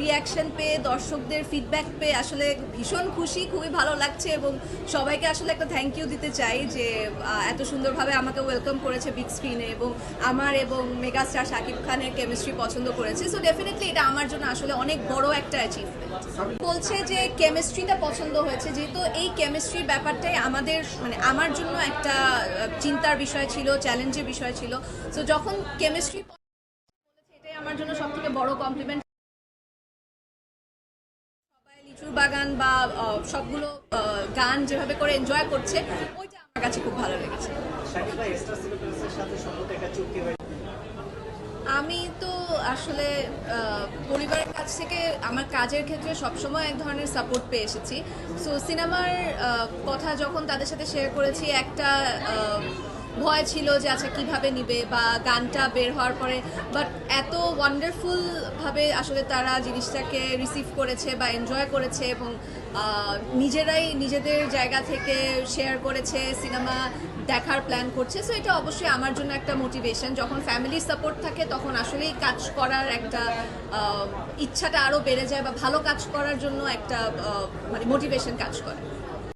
Reaction পেয়ে দর্শকদের feedback পেয়ে আসলে ভীষণ খুশি, খুবই ভালো লাগছে এবং সবাইকে আসলে একটা থ্যাংক ইউ দিতে চাই যে এত সুন্দরভাবে আমাকে ওয়েলকাম করেছে বিগ স্ক্রিনে এবং আমার এবং মেগাস্টার শাকিব খানের কেমিস্ট্রি পছন্দ করেছে। সো ডেফিনেটলি এটা আমার জন্য আসলে অনেক বড় একটা অ্যাচিভমেন্ট। বলছে যে কেমিস্ট্রিটা পছন্দ হয়েছে, যেহেতু এই কেমিস্ট্রির ব্যাপারটাই আমাদের মানে আমার জন্য একটা চিন্তার বিষয় ছিল, চ্যালেঞ্জের বিষয় ছিল। সো যখন কেমিস্ট্রি এটাই আমার জন্য সব থেকে বড় কমপ্লিমেন্ট। সবাই লিচুর বাগান বা সবগুলো গান যেভাবে করে এনজয় করছে, ওইটা আমার কাছে খুব ভালো লেগেছে। আমি তো আসলে পরিবারের কাছ থেকে আমার কাজের ক্ষেত্রে সবসময় এক ধরনের সাপোর্ট পেয়ে এসেছি। সো সিনেমার কথা যখন তাদের সাথে শেয়ার করেছি, একটা ভয় ছিল যে আচ্ছা কীভাবে নিবে বা গানটা বের হওয়ার পরে, বাট এত ওয়ান্ডারফুলভাবে আসলে তারা জিনিসটাকে রিসিভ করেছে বা এনজয় করেছে এবং নিজেরাই নিজেদের জায়গা থেকে শেয়ার করেছে, সিনেমা দেখার প্ল্যান করছে। সো এটা অবশ্যই আমার জন্য একটা মোটিভেশন। যখন ফ্যামিলির সাপোর্ট থাকে তখন আসলেই কাজ করার একটা ইচ্ছাটা আরও বেড়ে যায় বা ভালো কাজ করার জন্য একটা মানে মোটিভেশন কাজ করে।